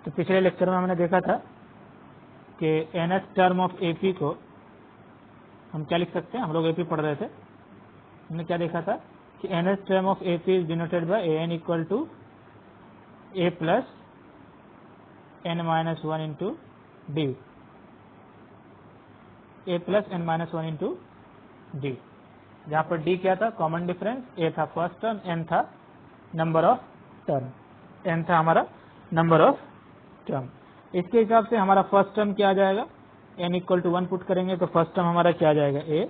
तो पिछले लेक्चर में हमने देखा था कि nth टर्म ऑफ AP को हम क्या लिख सकते हैं, हम लोग AP पढ़ रहे थे, हमने क्या देखा था कि nth term of AP is denoted by an equal to a plus n minus 1 into d, a plus n minus 1 into d, जहाँ पर d क्या था, कॉमन डिफरेंस, a था फर्स्ट टर्म, n था नंबर ऑफ टर्म, n था हमारा number of term. इसके हिसाब से हमारा फर्स्ट टर्म क्या आ जाएगा, n इक्वल टू 1 पुट करेंगे तो फर्स्ट टर्म हमारा क्या आ जाएगा a,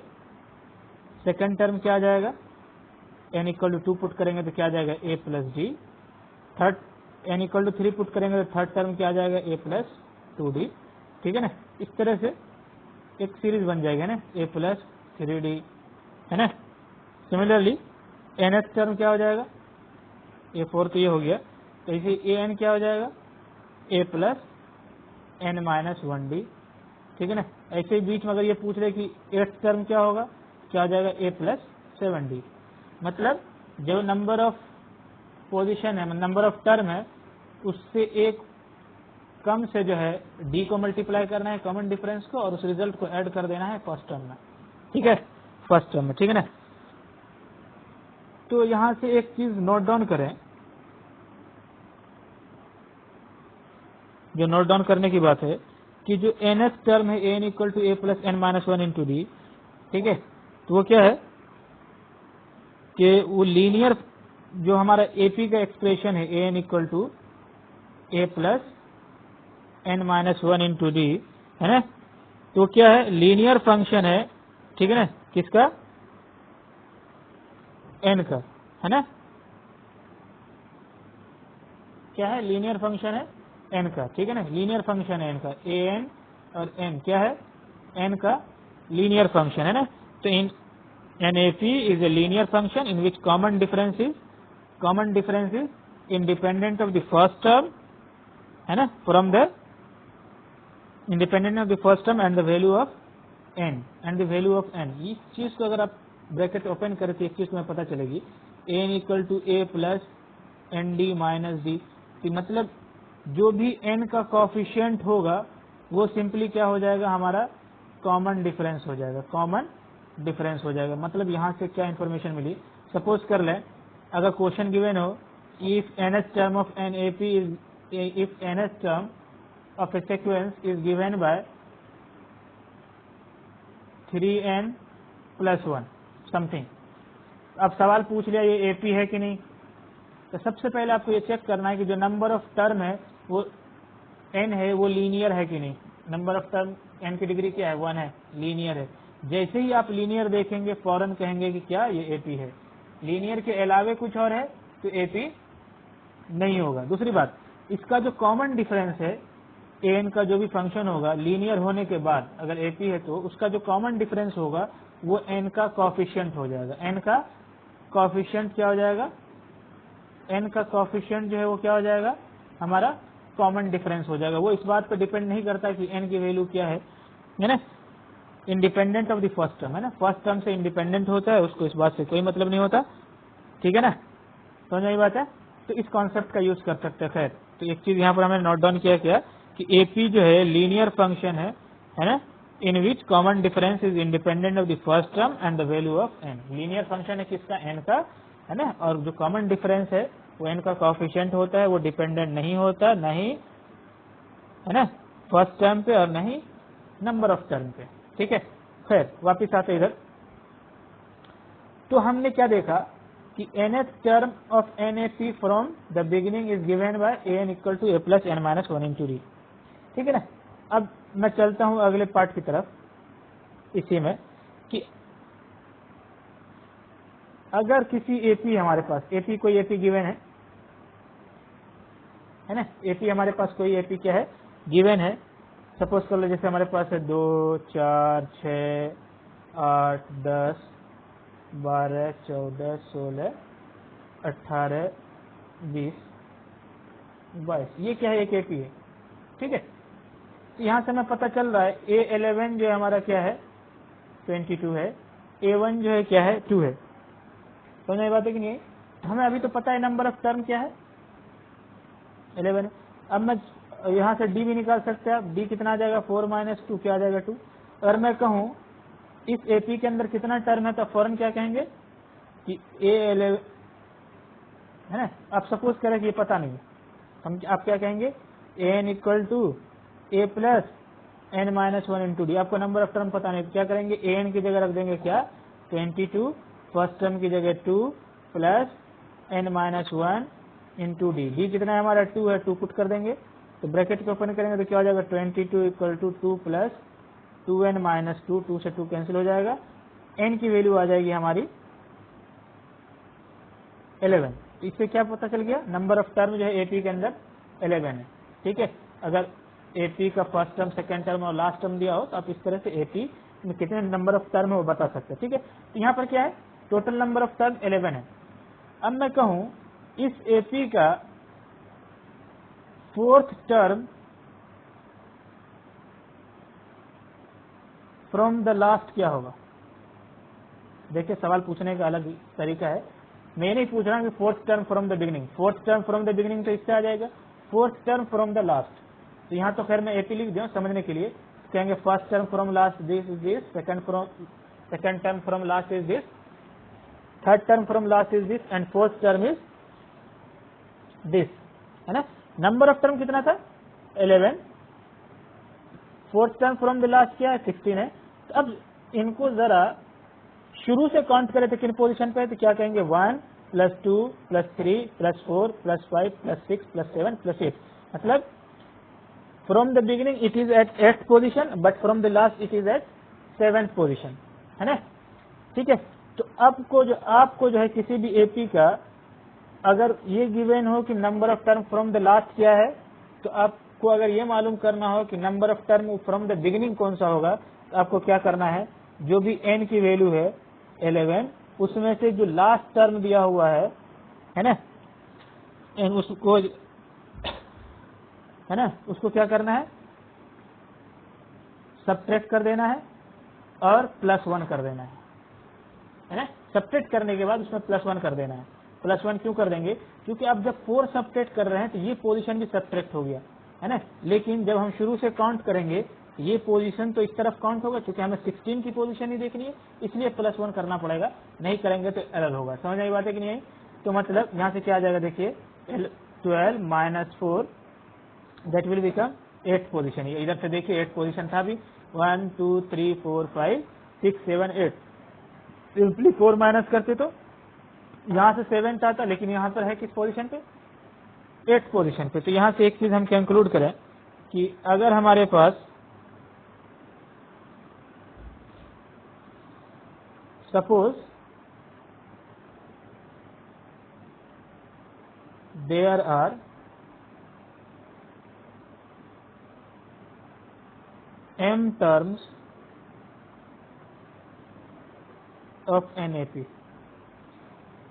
सेकेंड टर्म क्या आ जाएगा, n इक्वल टू 2 पुट करेंगे तो क्या आ जाएगा a plus d, third n equal to 3 put करेंगे तो थर्ड टर्म क्या आ जाएगा a प्लस 2d, ठीक है ना। इस तरह से एक सीरीज बन जाएगा ना, a प्लस 3d, है ना। सिमिलरली nth टर्म क्या हो जाएगा, a4 तो ये हो गया, तो इसे an क्या हो जाएगा, a plus n minus 1d, ठीक है ना। ऐसे ही बीच में अगर ये पूछ रहे कि 8th टर्म क्या होगा, क्या हो जाएगा a प्लस 7d, मतलब जो नंबर ऑफ पोजीशन है, नंबर ऑफ टर्म है, उससे एक कम से जो है d को मल्टीप्लाई करना है कॉमन डिफरेंस को, और उस रिजल्ट को ऐड कर देना है फर्स्ट टर्म में, ठीक है, फर्स्ट टर्म में, ठीक है ना। तो यहां से एक चीज नोट डाउन करें, जो नोट डाउन करने की बात है कि जो nth टर्म है an equal to a plus n minus 1 into d, ठीक है, तो वो क्या है कि वो लीनियर, जो हमारा AP का एक्सप्रेशन है an equal to a plus n minus 1 into D, है ना, तो क्या है, लीनियर फंक्शन है, ठीक है ना, किसका, n का, है ना, क्या है, लीनियर फंक्शन है n का, ठीक है ना, लीनियर फंक्शन है n का, an और n क्या है, n का लीनियर फंक्शन है ना। तो इन NAP is a linear function in which common difference is independent of the first term, है ना, from the independent of the first term and the value of n, इस चीज को अगर आप ब्रैकेट ओपन करें तो एक चीज तुम्हें पता चलेगी, an equal to a plus n d minus d, मतलब जो भी n का कोफिशिएंट होगा वो सिंपली क्या हो जाएगा, हमारा कॉमन डिफरेंस हो जाएगा, मतलब यहाँ से क्या इंफॉर्मेशन मिली, सपोज कर लें अगर क्वेश्चन गिवन हो, if nth term of NAP is, if nth term of A sequence is given bye 3n plus 1 something. अब सवाल पूछ लिया ये AP है कि नहीं, तो सबसे पहले आपको ये चेक करना है कि जो नंबर ऑफ टर्म है वो n है, वो लीनियर है कि नहीं। नंबर ऑफ टर्म n की डिग्री क्या है, 1 है, लीनियर है। जैसे ही आप लीनियर देखेंगे फौरन कहेंगे कि क्या ये AP है, लीनियर के अलावे कुछ और है तो AP नहीं होगा। दूसरी बात, इसका जो कॉमन डिफरेंस है an का जो भी फंक्शन होगा लीनियर होने के बाद, अगर AP है तो उसका जो कॉमन डिफरेंस होगा वो n का कोफिशिएंट हो जाएगा। n का कोफिशिएंट क्या हो जाएगा, n का कोफिशिएंट जो है वो क्या हो जाएगा, हमारा कॉमन डिफरेंस हो जाएगा। वो इस बात पर डिपेंड नहीं करता कि n की वैल्यू क्या है ना, independent of the first term, है ना, फर्स्ट टर्म से इंडिपेंडेंट होता है, उसको इस बात से कोई मतलब नहीं होता, ठीक है ना, समझ में बात है। तो इस कॉन्सेप्ट का यूज कर सकते हैं। खैर, तो एक चीज यहाँ पर हमने नोट डाउन किया क्या कि AP जो है लीनियर फंक्शन है ना, in which common difference is independent of the first term and the value of n, linear function है किसका, n का, है ना, और जो कॉमन डिफरेंस है वो n का कोफिशिएंट होता है, वो डिपेंडेंट नहीं होता, नहीं, है ना, फर्स्ट टर्म पे और नहीं नंबर ऑफ टर्म पे, ठीक है। खैर वापिस आते इधर, तो हमने क्या देखा कि nth term of NAP from the beginning is given by an equal to a plus n minus 1 into d, ठीक है ना। अब मैं चलता हूं अगले पार्ट की तरफ, इसी में कि अगर किसी AP हमारे पास, AP कोई AP गिवन है ना, AP हमारे पास कोई AP क्या है, गिवन है। सपोज कर लो जैसे हमारे पास है 2 4 6 8 10 12 14 16 18 20 22, ये क्या है, एक AP है, ठीक है। तो यहाँ से हमें पता चल रहा है A11 जो है हमारा क्या है, 22 है, A1 जो है क्या है, 2 है। समझ में बात है कि नहीं, हमें अभी तो पता है नंबर ऑफ टर्म क्या है, 11 है। अब मैं यहाँ से डी भी निकाल सकते हैं आप। डी कितना आ जाएगा 4 - 2 क्या आ जाएगा 2। अगर मैं कहूँ इस एपी के अंदर कितना टर्म है तो फौरन क्या कहेंगे कि A11 है ना। आप सपोज करें कि ये पता नहीं हम आप क्या कहेंगे an equal to a plus n minus 1 into d. आपको नंबर ऑफ टर्म पता नहीं तो क्या करेंगे an की जगह रख देंगे क्या 22 फर्स्ट टर्म की जगह 2 plus n minus 1 into D. D कितना है हमारा 2 है 2 पुट कर देंगे तो ब्रैकेट को ओपन करेंगे तो क्या हो जाएगा 22 equal to 2 plus 2n minus 2 2 से 2 कैंसिल हो जाएगा। n की वैल्यू आ जाएगी हमारी 11। इससे क्या पता चल गया नंबर ऑफ टर्म जो है एपी के अंदर 11 है। ठीक है, अगर एपी का फर्स्ट टर्म सेकंड टर्म और लास्ट टर्म दिया हो तो आप इस तरह से एपी में कितने नंबर ऑफ टर्म है वो बता सकते हैं। ठीक है, तो यहाँ पर क्या है टोटल नंबर ऑफ टर्म 11 है। अब मैं कहूं इस एपी का fourth term from the last क्या होगा। देखिए सवाल पूछने का अलग तरीका है। मैं नहीं पूछ रहा कि fourth term from the beginning. Fourth term from the beginning तो इससे आ जाएगा fourth term from the last. तो यहाँ तो खैर मैं एपी लिख दूं समझने के लिए कहेंगे first term from last this is this, second term from last is this, third term from last is this and fourth term is this, है ना। नंबर ऑफ टर्म कितना था 11, fourth term from the last क्या है 16 है। तो अब इनको जरा शुरू से काउंट करें तो किन पोजीशन पे है तो क्या कहेंगे 1 plus 2 plus 3 plus 4 plus 5 plus 6 plus 7 plus 8। मतलब from the beginning it is at 8th position but from the last it is at 7th position, है ना। ठीक है, तो आपको जो है किसी भी एपी का अगर ये गिवन हो कि number of term from the last क्या है तो आपको अगर ये मालूम करना हो कि number of term from the beginning कौन सा होगा तो आपको क्या करना है जो भी n की वैल्यू है 11 उसमें से जो लास्ट टर्म दिया हुआ है ना n उसको है ना उसको क्या करना है सबट्रैक्ट कर देना है और +1 कर देना है ना। सबट्रैक्ट करने के बाद उसमें +1 कर देना है। +1 क्यों कर देंगे क्योंकि अब जब 4 सबट्रैक्ट कर रहे हैं तो ये पोजीशन भी सबट्रैक्ट हो गया है ना। लेकिन जब हम शुरू से काउंट करेंगे ये पोजीशन तो इस तरफ काउंट होगा क्योंकि हमें 16 की पोजीशन ही देखनी है इसलिए +1 करना पड़ेगा, नहीं करेंगे तो एरर होगा। समझ आई बात है कि नहीं आई। तो मतलब यहाँ से क्या आ जाएगा देखिए 12 - 4 that will become 8th position. इधर से देखिए 8th पोजीशन था भी 1 2 3 4 5 6 7 8 सिंपली 4 माइनस करते तो यहाँ से 7th आता लेकिन यहाँ पर है किस पोजीशन पे 8th पोजीशन पे। तो यहाँ से एक चीज हम कंक्लूड करें कि अगर हमारे पास suppose there are m terms of an AP,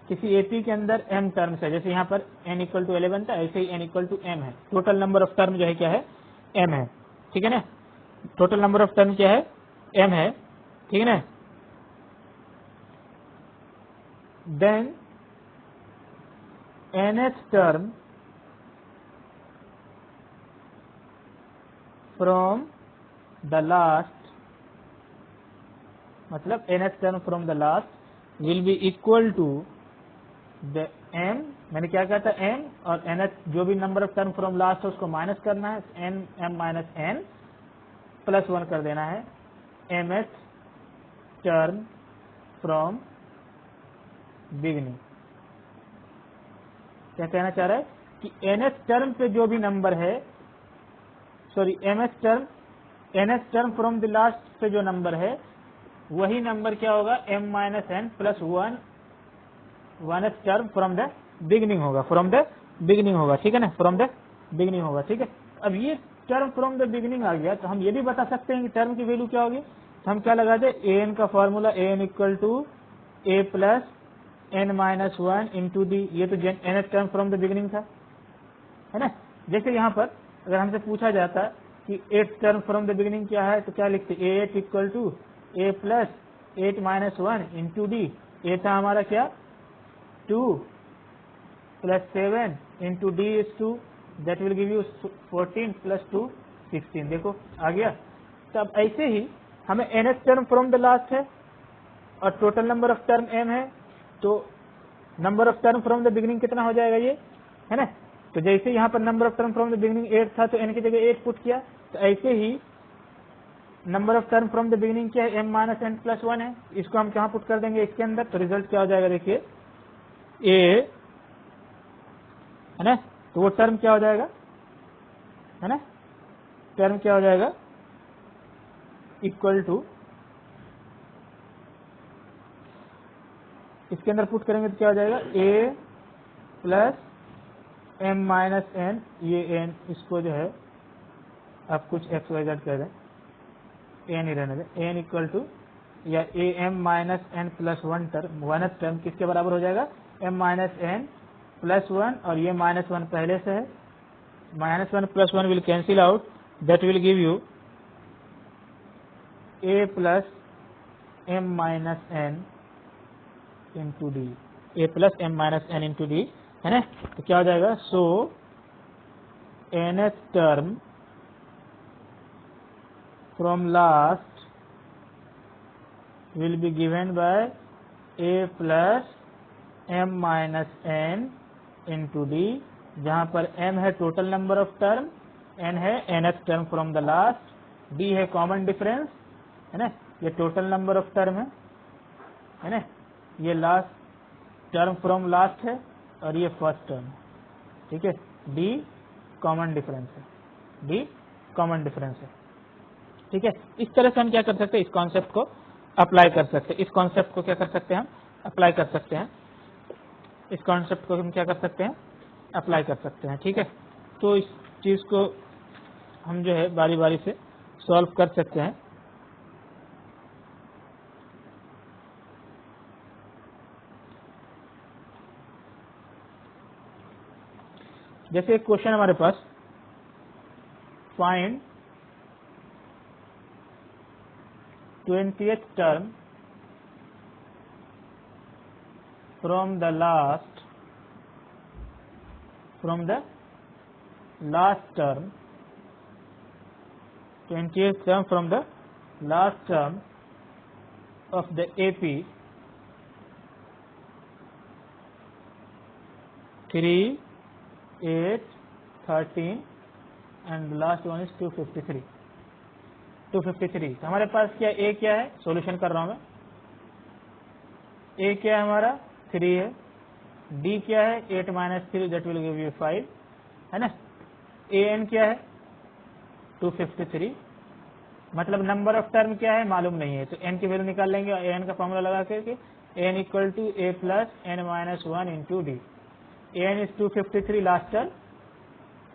किसी एपी के अंदर m टर्म्स है, जैसे यहाँ पर n इक्वल टू 11 था ऐसे ही n इक्वल टू m है। टोटल नंबर ऑफ टर्म जो है क्या है m है, ठीक है ना। टोटल नंबर ऑफ टर्म क्या है m है, ठीक है ना। then nth term from the last मतलब nth term from the last will be equal to the m, मैंने क्या कहा था m और nth जो भी number of term from last है उसको माइनस करना है m माइनस n +1 कर देना है mth टर्म फ्रॉम बिगिनिंग। क्या कहना चाह रहा है कि nth टर्म पे जो भी नंबर है sorry nth term from the last पे जो नंबर है वही नंबर क्या होगा m minus n plus 1th term from the beginning होगा, फ्रॉम द बिगिनिंग होगा, ठीक है ना, फ्रॉम द बिगिनिंग होगा। ठीक है, अब ये टर्म फ्रॉम द बिगिनिंग आ गया तो हम ये भी बता सकते हैं कि टर्म की वैल्यू क्या होगी। तो हम क्या लगा दे an का formula an equal to a plus n minus 1 into d. ये तो nth term from the beginning था, है ना। जैसे यहाँ पर अगर हमसे पूछा जाता कि 8th term from the beginning क्या है तो क्या लिखते a8 equal to a plus 8 minus 1 into D. A था हमारा क्या 2 plus 7 into D is 2, that will give you 14 plus 2 16। देखो आ गया। तो अब ऐसे ही हमें nth term from the last है और total number of term m है, तो number of term from the beginning कितना हो जाएगा ये, है ना। तो जैसे यहाँ पर number of term from the beginning 8 था तो n की जगह 8 पुट किया, तो ऐसे ही number of term from the beginning क्या है, m माइनस n प्लस 1 है। इसको हम कहाँ पुट कर देंगे, इसके अंदर। तो रिजल्ट क्या हो जाएगा, देखिए a, है ना। तो वो टर्म क्या हो जाएगा, है ना, टर्म क्या हो जाएगा, इक्वल टू, इसके अंदर पुट करेंगे तो क्या हो जाएगा, a plus m minus n, ये n, इसको जो है आप कुछ x y z कह दें, n ही रहने दें, n इक्वल टू या a m minus n plus 1 term, 1th term किसके बराबर हो जाएगा, m माइनस n प्लस 1, और ये माइनस 1 पहले से है, minus 1 plus 1 will cancel out, that will give you a plus m minus n into d, a plus m minus n into D, है ना। तो क्या हो जाएगा, सो nth term from last will be given by a plus m minus n into d, जहाँ पर m है total number of term, n है nth term from the last, d है कॉमन डिफरेंस, है ना, ये टोटल नंबर ऑफ टर्म है ना, ये लास्ट टर्म फ्रॉम लास्ट है और ये फर्स्ट टर्म है, ठीक है। d कॉमन डिफरेंस है, d कॉमन डिफरेंस है, ठीक है। इस तरह से हम क्या कर सकते हैं, इस कॉन्सेप्ट को अप्लाई कर सकते हैं, इस कॉन्सेप्ट को क्या कर सकते हैं, हम अप्लाई कर सकते हैं, इस कॉन्सेप्ट को हम क्या कर सकते हैं, अप्लाई कर सकते हैं, ठीक है। तो इस चीज को हम जो है बारी बारी से सॉल्व कर सकते हैं। जैसे एक क्वेश्चन हमारे पास, find 20th term from the last term, 20th term from the last term of the AP 3, 8, 13 and the last one is 253। तो हमारे पास क्या a क्या है, सॉल्यूशन कर रहा हूं मैं, a क्या है हमारा 3 है, d क्या है 8 minus 3 that will give you 5, है ना। an क्या है 253, मतलब नंबर ऑफ टर्म क्या है मालूम नहीं है, तो n की वैल्यू निकाल लेंगे और an का फॉर्मूला लगा करके n equal to a plus n minus 1 into d. an is 253 last term,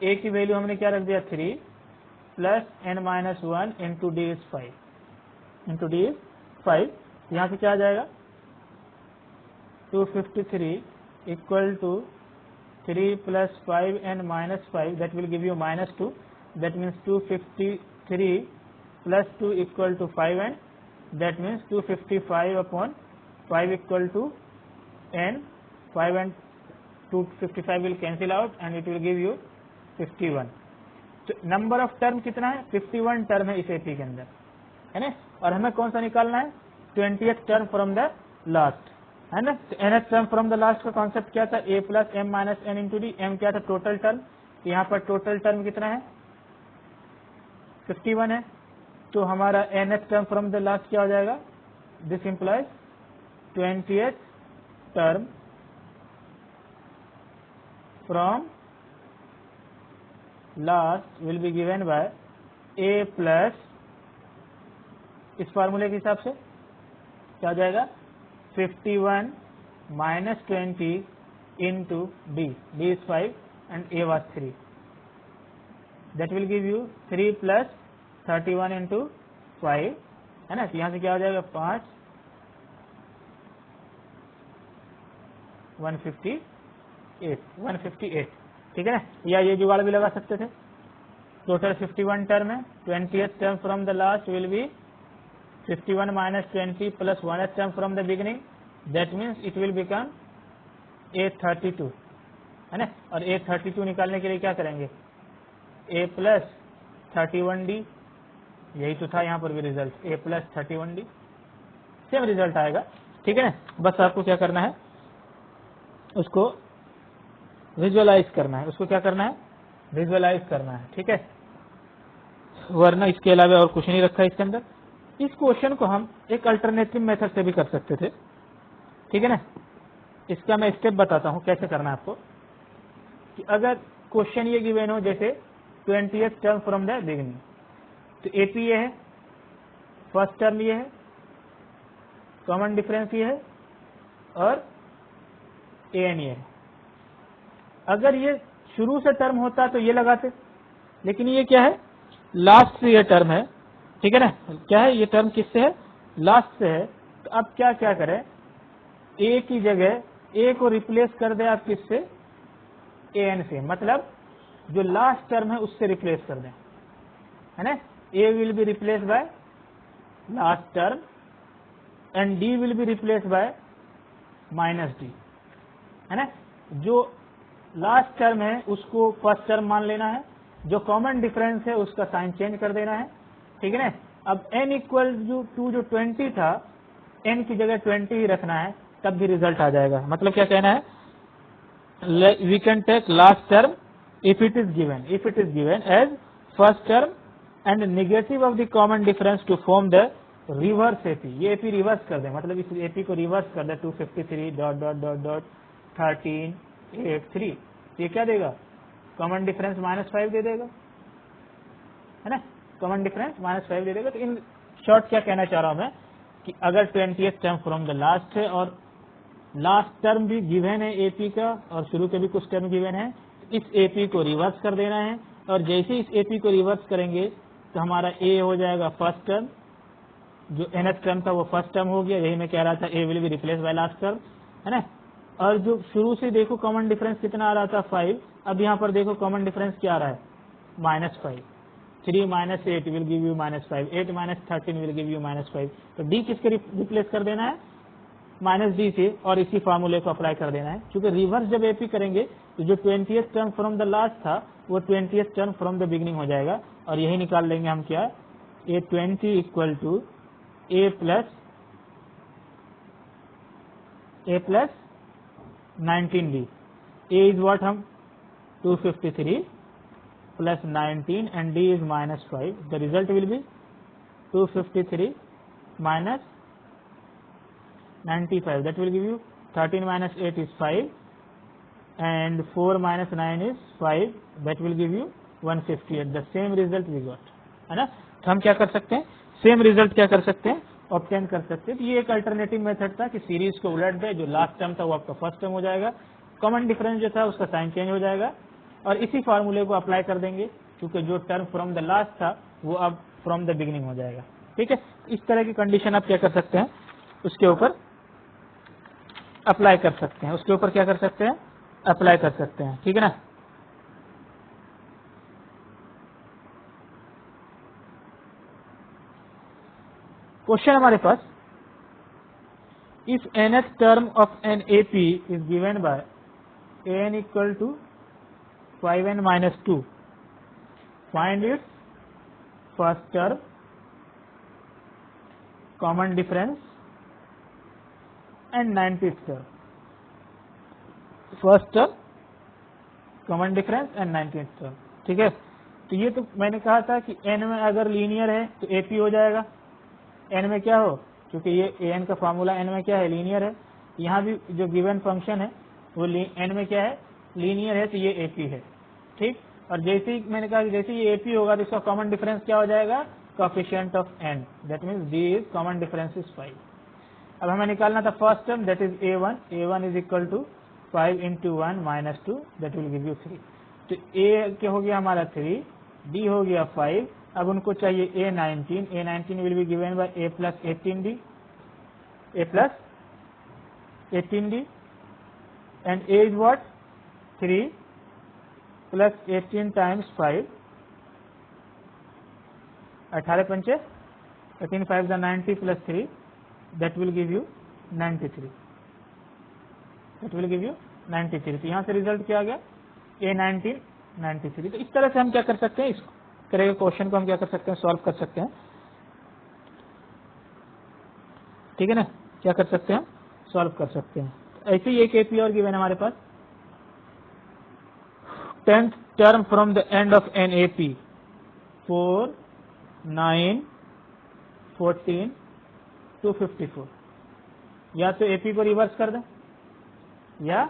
a की वैल्यू हमने क्या रख दिया 3 plus n minus 1 into D is 5, into D is 5। यहाँ से क्या आ जाएगा 253 equal to 3 plus 5 n minus 5 that will give you minus 2, that means 253 plus 2 equal to 5n, that means 255 upon 5 equal to n, 5 and 255 will cancel out and it will give you 51। तो number of term कितना है 51 term है इस AP के अंदर, है ना। और हमें कौन सा निकालना है 20th term from the last, है ना। तो nth term from the last का कॉन्सेप्ट क्या था, a plus m minus n into D, m क्या था टोटल टर्म, तो यहाँ पर टोटल टर्म कितना है 51 है, तो हमारा nth term from the last क्या हो जाएगा, this implies 20th term from last will be given by a plus, इस फार्मूले के हिसाब से क्या हो जाएगा 51 minus 20 into D, D is 5 and a was 3, that will give you 3 plus 31 into 5, है ना। तो यहाँ से क्या हो जाएगा 5 158, ठीक है ना। या ये जुगाड़ भी लगा सकते थे, टोटल 51 टर्म है, 20th term from the last will be 51 minus 20 plus 1th term from the beginning, that means it will become 832, है ना। और A32 निकालने के लिए क्या करेंगे, A प्लस 31D, यही तो था यहाँ पर भी result, A plus 31D, same result आएगा, ठीक है ना। बस आपको क्या करना है, उसको विजुअलाइज करना है, उसको क्या करना है, विजुअलाइज करना है, ठीक है। वरना इसके अलावा और कुछ नहीं रखा है इसके अंदर। इस क्वेश्चन को हम एक अल्टरनेटिव मेथड से भी कर सकते थे, ठीक है ना। इसका मैं स्टेप बताता हूँ कैसे करना है आपको। कि अगर क्वेश्चन ये गिवन हो जैसे 20th term from the beginning, तो एपी ये है, फर्स्ट टर्म ये है, कॉमन डिफरेंस ये है, और एन ये है। अगर ये शुरू से टर्म होता तो ये लगाते, लेकिन ये क्या है, लास्ट से ये टर्म है, ठीक है ना। क्या है ये टर्म, किससे है, लास्ट से है। तो अब क्या क्या करें, ए की जगह ए को रिप्लेस कर दे आप किससे, एन से, मतलब जो लास्ट टर्म है उससे रिप्लेस कर दें, है ना। A will be replace by last term and D will be replace by minus D, है ना। जो लास्ट टर्म है उसको फर्स्ट टर्म मान लेना है, जो कॉमन डिफरेंस है उसका साइन चेंज कर देना है, ठीक है ना। अब n इक्वल टू जो 20 था, n की जगह 20 ही रखना है, तब भी रिजल्ट आ जाएगा। मतलब क्या कहना है, we can take last term if it is given as first term and negative of the common difference to form the reverse AP. ये एपी रिवर्स कर दे, मतलब इस एपी को रिवर्स कर दे, 253 डॉट डॉट डॉट डॉट 1383, ये क्या देगा, कॉमन डिफरेंस -5 दे देगा, है ना। कॉमन डिफरेंस -5 दे देगा। तो इन शॉर्ट क्या कहना चाह रहा हूं मैं, कि अगर 20th term from the last है और लास्ट टर्म भी गिवन है एपी का और शुरू के भी कुछ टर्म गिवन है, इस एपी को रिवर्स कर देना है। और जैसे ही इस एपी को रिवर्स करेंगे तो हमारा ए हो जाएगा फर्स्ट टर्म, जो nth टर्म था वो फर्स्ट टर्म हो गया, यही मैं कह रहा था, A will be replace by last term, है ना। और जो शुरू से देखो कॉमन डिफरेंस कितना आ रहा था, 5, अब यहाँ पर देखो कॉमन डिफरेंस क्या आ रहा है, -5, 3 - 8 will give you -5, 8 - 13 will give you -5। तो डी किसके रिप्लेस कर देना है, -d से, और इसी फार्मूले को अप्लाई कर देना है। क्योंकि रिवर्स जब एपी करेंगे तो जो 20th term from the last था वो 20th term from the beginning हो जाएगा, और यही निकाल लेंगे हम क्या, A20 equal to A plus 19D। A is what, हम 253 plus 19 and D is -5। The result will be 253 minus 95, that will give you 13 minus 8 is 5 and 4 minus 9 is 5, that will give you 158, the same result we got, है ना। तो हम क्या कर सकते हैं, same result क्या कर सकते हैं, ऑब्टेन कर सकते हैं। तो ये एक अल्टरनेटिव मेथड था कि सीरीज को उलट दे, जो लास्ट टर्म था वो आपका फर्स्ट टर्म हो जाएगा, कॉमन डिफरेंस जो था उसका साइन चेंज हो जाएगा, और इसी फार्मूले को अप्लाई कर देंगे, क्योंकि जो टर्म फ्रॉम द लास्ट था वो अब फ्रॉम द बिगिनिंग हो जाएगा, ठीक है। इस तरह की कंडीशन आप क्या कर सकते हैं, उसके ऊपर अप्लाई कर सकते हैं, उसके ऊपर क्या कर सकते हैं, अप्लाई कर सकते हैं, ठीक है ना। क्वेश्चन हमारे पास, if nth term of an AP is given by an equal to 5n minus 2, find its first term, common difference and 90th term, first term, common difference and 90th term, ठीक है। तो ये तो मैंने कहा था कि n में अगर लीनियर है तो AP हो जाएगा, n में क्या हो, क्योंकि ये an का फार्मूला n में क्या है, लीनियर है। यहाँ भी जो गिवन फंक्शन है वो n में क्या है, लीनियर है, तो ये AP है, ठीक। और जैसे ही मैंने कहा कि जैसे ये AP होगा तो इसका कॉमन डिफरेंस क्या हो जाएगा, coefficient of n, that means d is common difference is 5। अब हमें निकालना था first term, that is a1 is equal to 5 into 1 minus 2, that will give you 3। तो a क्या हो गया हमारा 3, d हो गया 5, अब उनको चाहिए a19 will be given by a plus 18d, and a is what, 3 plus 18 times 5, 18 पंचे 18 5 the 90 plus 3, that will give you 93, that will give you 93। तो यहाँ से रिजल्ट क्या आ गया, A19 93। तो इस तरह से हम क्या कर सकते हैं, इस तरह के क्वेश्चन को हम क्या कर सकते हैं, सॉल्व कर सकते हैं। ठीक है ना, क्या कर सकते हैं, सॉल्व कर सकते हैं। ऐसे ही एक एपी और गिवन है हमारे पास, 10th term from the end of an AP 4 9 14 254। या तो एपी को रिवर्स कर दें या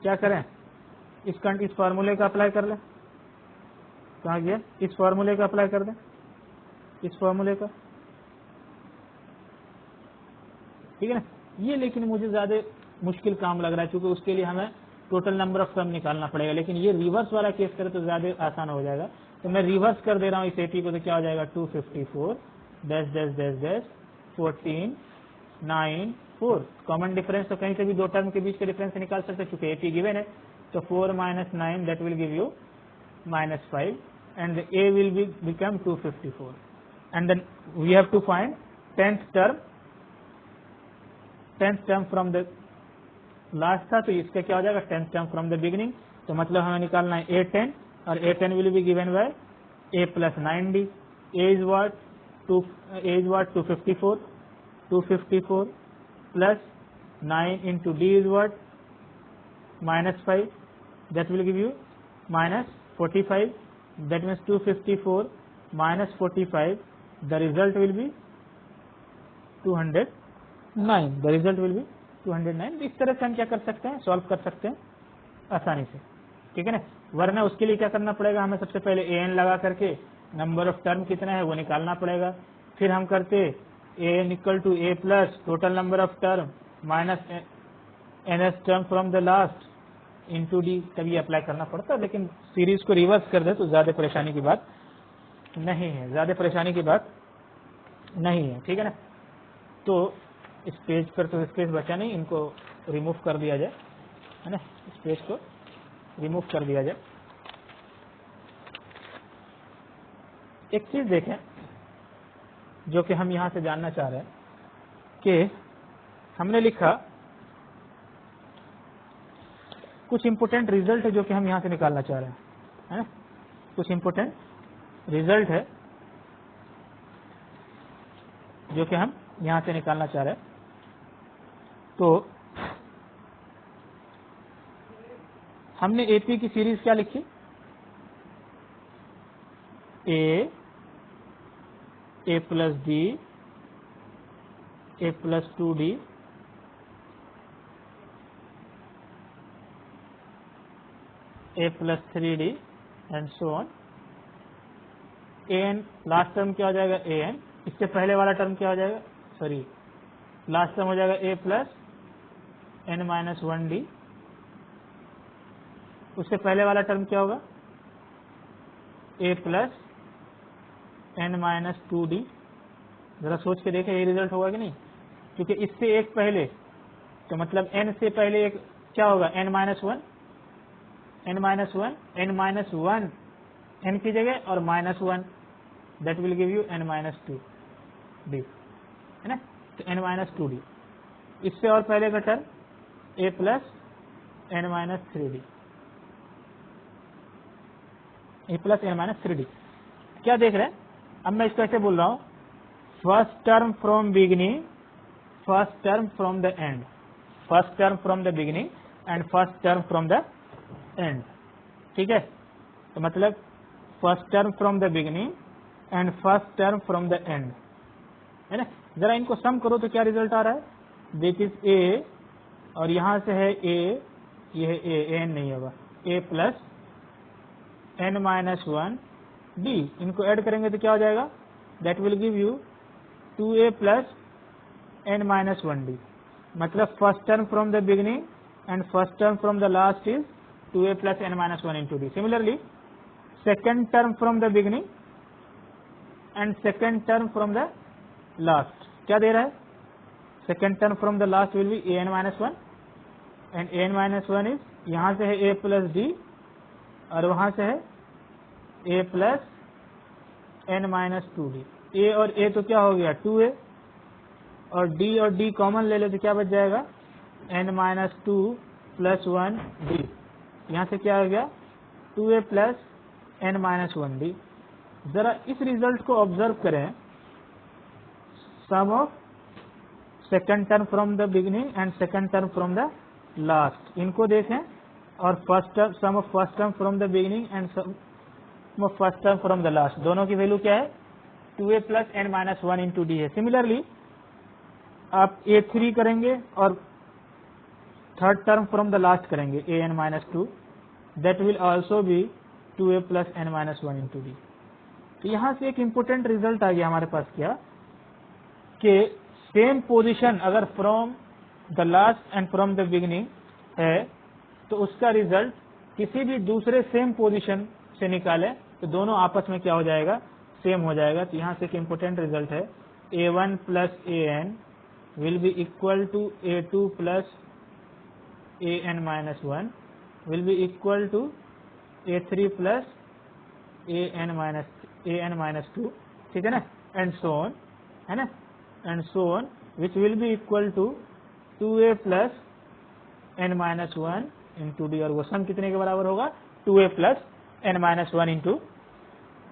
क्या करें, इस फॉर्मूले का अप्लाई कर लें। कहाँ गया, इस फॉर्मूले का अप्लाई कर दें, इस फॉर्मूले का। ठीक है ना, ये लेकिन मुझे ज्यादा मुश्किल काम लग रहा है, क्योंकि उसके लिए हमें टोटल नंबर ऑफ टर्म निकालना पड़ेगा। लेकिन ये रिवर्स वाला केस करे तो ज्यादा आसान हो जाएगा। तो मैं रिवर्स कर दे रहा हूँ इस एपी को, तो क्या हो जाएगा, 254 dash dash dash dash 14 9 4। Common difference तो कहीं से भी दो टर्म के बीच के डिफरेंस निकाल सकते हैं, चूंकि एपी गिवन है। तो 4 - 9 that will give you -5 and the a will become 254, and then we have to find 10th term from the last था, तो इसका क्या हो जाएगा, 10th term from the beginning। तो मतलब हमें निकालना है A10, और A10 will be given by a plus 9d। a is what 254 plus 9 into d is what -5, that will give you -45। that means 254 minus 45, the result will be 209। the result will be 209। इस तरह से हम क्या कर सकते हैं, solve कर सकते हैं आसानी से। ठीक है ना, वरना उसके लिए क्या करना पड़ेगा, हमें सबसे पहले an लगा करके नंबर ऑफ टर्म कितना है वो निकालना पड़ेगा। फिर हम करते an equal to a plus total number of term minus ns term from the last into d, तभी अप्लाई करना पड़ता है। लेकिन सीरीज को रिवर्स कर दे तो ज्यादा परेशानी की बात नहीं है, ज्यादा परेशानी की बात नहीं है। ठीक है ना, तो इस पेज पर तो स्पेस बचा नहीं, इनको रिमूव कर दिया जाए, है ना, इस पेज को रिमूव कर दिया जाए। एक चीज देखें जो कि हम यहां से जानना चाह रहे हैं, कि हमने लिखा कुछ इंपोर्टेंट रिजल्ट है जो कि हम यहां से निकालना चाह रहे हैं, है ना, कुछ इंपोर्टेंट रिजल्ट है जो कि हम यहां से निकालना चाह रहे हैं। तो हमने एपी की सीरीज क्या लिखी, A plus D, A plus 2d, a plus 3d and so on. an last term क्या हो जाएगा, an, इससे पहले वाला टर्म क्या हो जाएगा, सॉरी लास्ट टर्म हो जाएगा a प्लस n - 1d, उससे पहले वाला टर्म क्या होगा, a प्लस n - 2d। जरा सोच के देखें ये रिजल्ट होगा कि नहीं, क्योंकि इससे एक पहले, तो मतलब n से पहले एक क्या होगा, n - 1 n की जगह और -1, that will give you n - 2d, है ना, तो n - 2d। इससे और पहले का term a plus n - 3d, a plus n - 3d। क्या देख रहे हैं, अब मैं इसको ऐसे बोल रहा हूं, first term from beginning, first term from the end, first term from the beginning and first term from the end. ठीक है, तो मतलब first term from the beginning and first term from the end, है ना। जरा इनको सम करो तो क्या रिजल्ट आ रहा है, दिस इज ए, और यहां से है ए, ये है ए, एन नहीं होगा, ए प्लस n - 1 d, इनको ऐड करेंगे तो क्या हो जाएगा, that will give you 2a plus n - 1d। मतलब first term from the beginning and first term from the last is 2a plus n - 1 into d। Similarly, second term from the beginning and second term from the last क्या दे रहा है, second term from the last will be an - 1 and an - 1 is यहाँ से है a plus d और वहां से है a plus n - 2d। a और a तो क्या हो गया 2a, और d कॉमन ले ले तो क्या बच जाएगा, n - 2 प्लस 1 डी, यहाँ से क्या आ गया 2a plus n minus 1 D. जरा इस रिजल्ट को ऑब्जर्व करें, sum of second term from the beginning and second term from the last, इनको देखें, और first term, sum of first term from the beginning and sum of first term from the last, दोनों की value क्या है 2a plus n minus 1 into D है। Similarly आप a3 करेंगे और third term from the last करेंगे an minus 2, that will also be 2a plus n minus 1 into D. तो यहाँ से एक इंपोर्टेंट रिजल्ट आ गया हमारे पास, क्या कि सेम पोजीशन अगर from the last and from the beginning है तो उसका रिजल्ट किसी भी दूसरे सेम पोजीशन से निकाले तो दोनों आपस में क्या हो जाएगा, सेम हो जाएगा। तो यहाँ से एक इंपोर्टेंट रिजल्ट है a1 प्लस an will be equal to a2 plus an minus 1 will be equal to a3 plus an minus 2, ठीक है ना, एंड सो ऑन, है ना, and so on, which will be equal to 2a plus n minus 1 into d, और वो sum कितने के बराबर होगा 2a plus n minus 1 into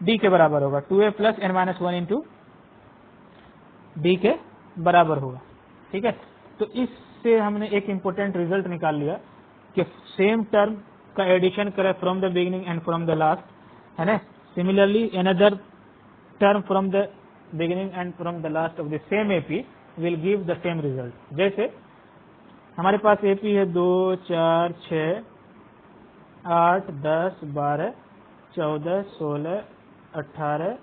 d के बराबर होगा, 2a plus n minus 1 into d के बराबर होगा, ठीक है। तो इससे हमने एक इंपॉर्टेंट रिजल्ट निकाल लिया कि सेम टर्म का एडिशन करें from the beginning and from the last, है ना। Similarly another term from the beginning and from the last of the same AP will give the same result. जैसे हमारे पास AP है 2, 4, 6, 8, 10, 12, 14, 16, 18,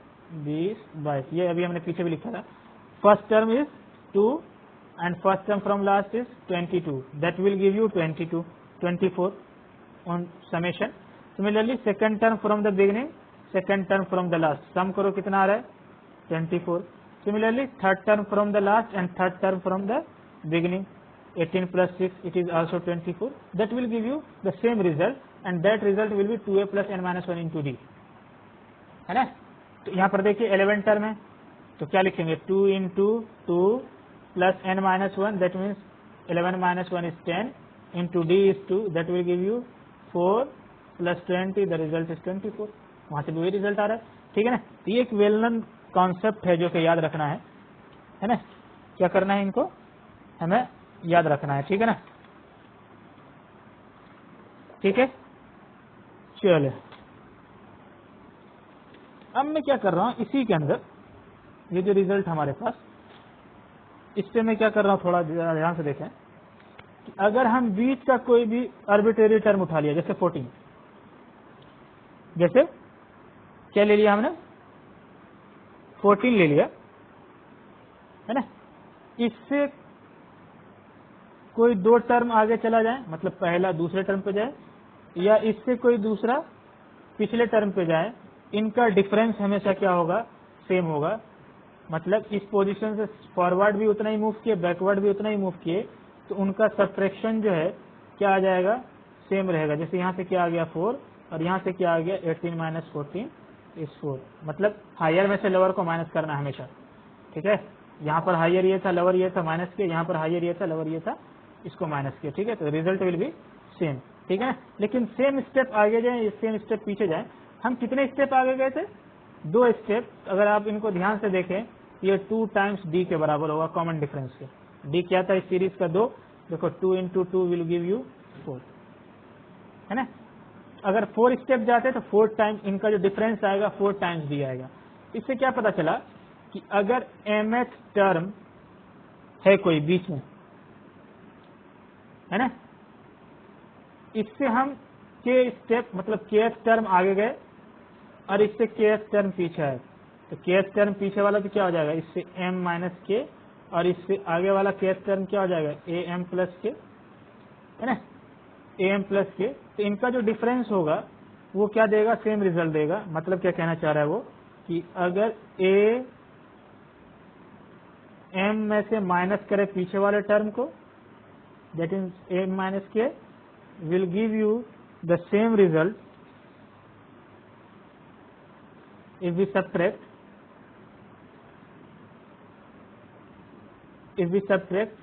20, 22, ये अभी हमने पीछे भी लिखा था। First term is 2 and first term from last is 22, that will give you 22, 24 on summation. Similarly second term from the beginning, second term from the last, sum करो कितना आ रहा है 24. Similarly third term from the last and third term from the beginning, 18 plus 6, it is also 24, that will give you the same result and that result will be 2a plus n minus 1 into d, है ना। तो यहाँ पर देखिए 11 term है तो क्या लिखेंगे 2 into 2 plus n minus 1, that means 11 minus 1 is 10 into d is 2, that will give you 4 plus 20, the result is 24, वहां से भी वही रिजल्ट आ रहा है, ठीक है ना। तो ये एक वेल नोन कॉन्सेप्ट है जो कि याद रखना है ना, क्या करना है, इनको हमें याद रखना है, ठीक है ना, ठीक है। चलिए अब मैं क्या कर रहा हूं, इसी के अंदर ये जो रिजल्ट हमारे पास, इस पे मैं क्या कर रहा हूं, थोड़ा ध्यान से देखें कि अगर हम बीच का कोई भी आर्बिट्रेरी टर्म उठा लिया, जैसे 14, जैसे क्या ले लिया हमने 14 ले लिया, है ना, इससे कोई दो टर्म आगे चला जाए, मतलब पहला दूसरे टर्म पे जाए, या इससे कोई दूसरा पिछले टर्म पे जाए, इनका डिफरेंस हमेशा क्या होगा, सेम होगा। मतलब इस पोजीशन से फॉरवर्ड भी उतना ही मूव किए, बैकवर्ड भी उतना ही मूव किए, तो उनका सब्ट्रैक्शन जो है क्या आ जाएगा, सेम रहेगा। जैसे यहाँ से क्या आ गया 4 और यहाँ से क्या आ गया 18 माइनस 14 इज 4, मतलब हायर में से लोअर को माइनस करना हमेशा, ठीक है। यहाँ पर हायर ये था, लोअर ये था, माइनस किया, यहाँ पर हायर ये था, लोअर ये था, इसको माइनस किया, ठीक है। तो रिजल्ट विल बी सेम, ठीक है। लेकिन सेम स्टेप आगे जाए, सेम स्टेप पीछे जाए, हम कितने स्टेप आगे गए थे, 2 स्टेप। अगर आप इनको ध्यान से देखें, ये 2 टाइम्स डी के बराबर होगा, कॉमन डिफरेंस के। डी क्या था इस सीरीज का 2, देखो 2 into 2 विल गिव यू 4, है ना। अगर 4 स्टेप जाते तो 4 टाइम्स इनका जो डिफरेंस आएगा 4 टाइम्स डी आएगा। इससे क्या पता चला कि अगर mth टर्म है कोई बीच में, है ना, इससे हम k स्टेप मतलब kth टर्म आगे गए और इससे kth टर्म पीछे आए, तो kth टर्म पीछे वाला तो क्या हो जाएगा, इससे m माइनस के, और इससे आगे वाला kth टर्म क्या हो जाएगा am प्लस के, है ना, am प्लस के। तो इनका जो डिफरेंस होगा वो क्या देगा, सेम रिजल्ट देगा। मतलब क्या कहना चाह रहा है वो कि अगर a m में से माइनस करे पीछे वाले टर्म को, दैट इज m माइनस के will give you the same result if we subtract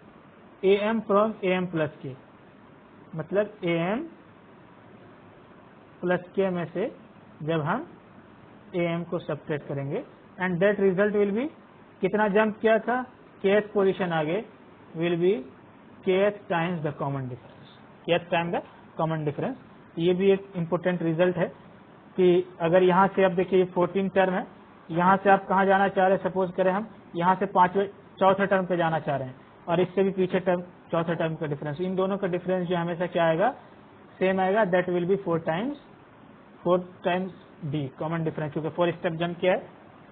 am from am plus k, मतलब AM प्लस K में से जब हम AM को सब्ट्रैक्ट करेंगे, and that result will B, कितना जंप किया था, kth पोजीशन आगे, will be kth times the common difference, kth time the common difference. ये भी एक इम्पोर्टेंट रिजल्ट है कि अगर यहाँ से अब देखिए 14 टर्म है, यहाँ से आप कहाँ जाना चाह रहे हैं, सपोज करें हम यहाँ से चौथे टर्म पे जाना चाह रहे हैं, और इससे भी पीछे टर्म चौथे टर्म का डिफरेंस, इन दोनों का डिफरेंस जो हमेशा क्या आएगा, सेम आएगा, that will be 4 times D common difference, क्योंकि 4 स्टेप जंप किया है,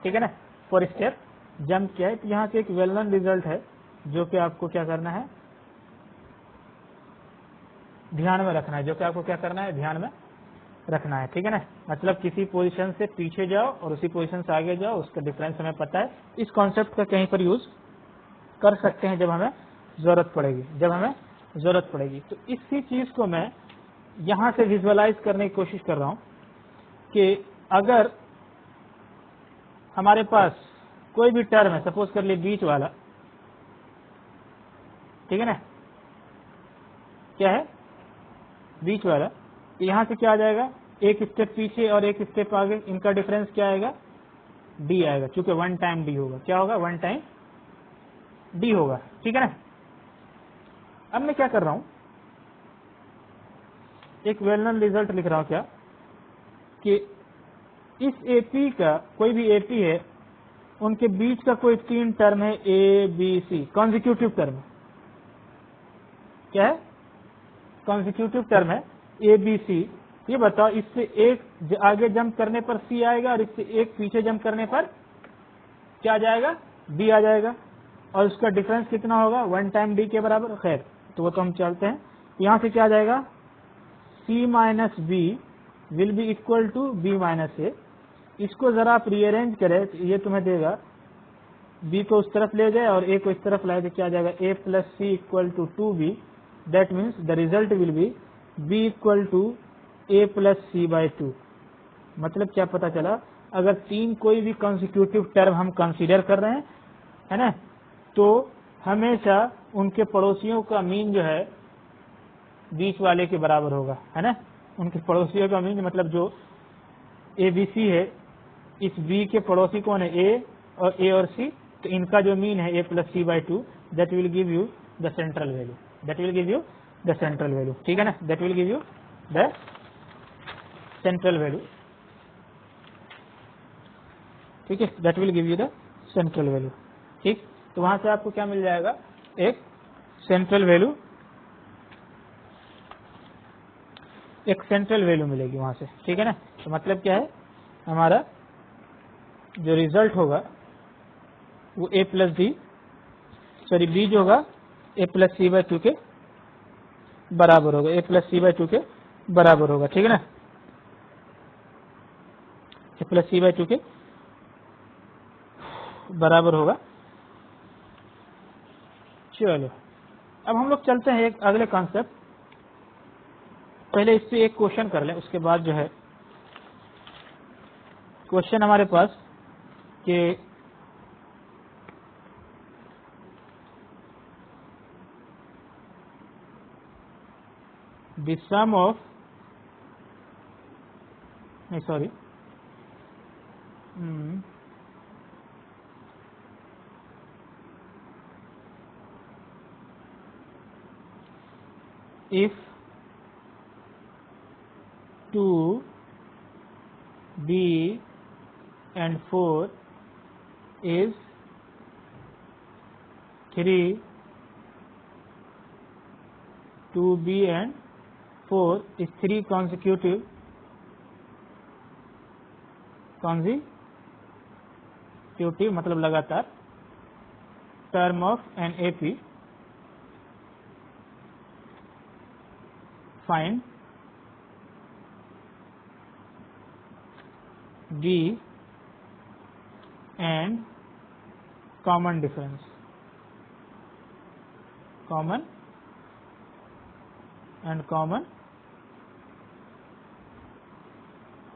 ठीक है ना, 4 स्टेप जंप किया है। तो यहाँ से एक वेल नोन रिजल्ट है जो कि आपको क्या करना है, ध्यान में रखना है, जो कि आपको क्या करना है, ध्यान में रखना है, ठीक है ना। मतलब किसी पोजीशन से पीछे जाओ और उसी पोजीशन से आगे जाओ, उसका डिफरेंस हमें पता है। इस कॉन्सेप्ट का कहीं पर यूज कर सकते हैं जब हमें जरूरत पड़ेगी, तो इसी चीज को मैं यहां से विजुअलाइज करने की कोशिश कर रहा हूं कि अगर हमारे पास कोई भी टर्म है, सपोज कर लिए बीच वाला, ठीक है ना, क्या है, बीच वाला, यहां से क्या आ जाएगा, एक स्टेप पीछे और एक स्टेप आगे, इनका डिफरेंस क्या आएगा, डी आएगा, क्योंकि 1 टाइम डी होगा, क्या होगा, 1 टाइम डी होगा, ठीक है ना। अब मैं क्या कर रहा हूं, एक वेल नोन रिजल्ट लिख रहा हूं, क्या कि इस एपी का, कोई भी एपी है, उनके बीच का कोई 3 टर्म है, a b c, consecutive term, क्या है, कॉन्जिक्यूटिव टर्म है ए बी सी। ये बताओ, इससे एक आगे जंप करने पर सी आएगा और इससे एक पीछे जंप करने पर क्या आ जाएगा, बी आ जाएगा, और उसका डिफरेंस कितना होगा, 1 टाइम डी के बराबर। खैर, तो वो तो हम चलते हैं, यहां से क्या आ जाएगा, C minus B will be equal to B minus A. इसको जरा आप रीअरेंज करें तो ये तुम्हें देगा, बी को उस तरफ ले जाए और ए को इस तरफ लाए तो क्या आ जाएगा, A plus C equal to 2b, that means the result will be B equal to A plus C by 2। मतलब क्या पता चला, अगर 3 कोई भी कॉन्सिक्यूटिव टर्म हम कंसीडर कर रहे हैं, है ना, तो हमेशा उनके पड़ोसियों का मीन जो है बीच वाले के बराबर होगा, है ना, उनके पड़ोसियों का मीन, मतलब जो ए बी सी है, इस बी के पड़ोसी कौन है, ए और सी, तो इनका जो मीन है A plus C by 2, that will give you the central value, ठीक है ना, that will give you the central value, ठीक है, that will give you the central value, ठीक। तो वहां से आपको क्या मिल जाएगा, एक सेंट्रल वैल्यू मिलेगी वहां से, ठीक है ना। तो मतलब क्या है, हमारा जो रिजल्ट होगा वो ए प्लस डी, सॉरी बी जो होगा ए प्लस सी बाई 2 के बराबर होगा, ए प्लस सी बाई 2 के बराबर होगा, ठीक है ना, ए प्लस सी बाई 2 के बराबर होगा। चलो, अब हम लोग चलते हैं एक अगले कॉन्सेप्ट, पहले इससे एक क्वेश्चन कर लें, उसके बाद जो है क्वेश्चन हमारे पास कि the sum of, sorry, if 2, b and 4 is 3, 2b and 4 is 3 consecutive मतलब लगातार term of an AP, find D and common difference, common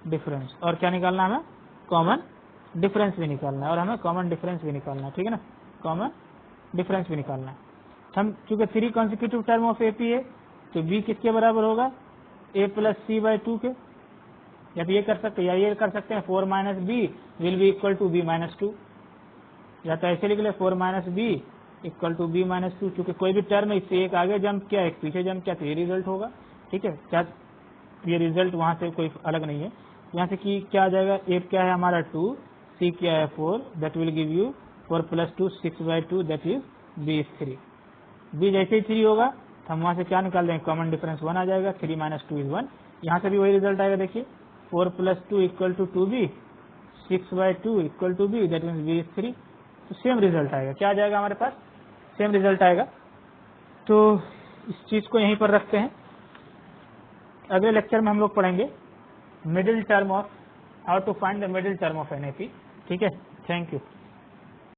difference, और क्या निकालना है, हमें कॉमन डिफरेंस भी निकालना है, और हमें कॉमन डिफरेंस भी निकालना है, ठीक है ना, कॉमन डिफरेंस भी निकालना है। हम चूंकि 3 कॉन्सिक्यूटिव टर्म ऑफ एपी है, तो b किसके बराबर होगा, a प्लस सी बाई 2 के। या तो ये कर सकते हैं या ये कर सकते हैं, 4 minus B will be equal to B minus 2, या तो ऐसे लिख ले 4 minus b equal to B minus 2, क्योंकि कोई भी टर्म इससे एक आगे जंप किया एक पीछे जंप किया तो ये रिजल्ट होगा। ठीक है, क्या ये रिजल्ट वहां से कोई अलग नहीं है। यहाँ से कि क्या आ जाएगा, ए क्या है हमारा 2, सी क्या है 4, that will give you 4 plus 2 6 by 2, that is B is 3। B जैसे ही 3 होगा तो हम वहां से क्या निकाल देंगे, कॉमन डिफरेंस 1 आ जाएगा, 3 माइनस 2 इज 1। यहाँ से भी वही रिजल्ट आएगा, देखिए 4 plus 2 equal to 2b, 6 by 2 equal to b, that means b is 3। तो सेम रिजल्ट आएगा, क्या आ जाएगा हमारे पास, सेम रिजल्ट आएगा। तो इस चीज को यहीं पर रखते हैं। अगले लेक्चर में हम लोग पढ़ेंगे middle term of, how to find the middle term of an AP. ठीक है, थैंक यू।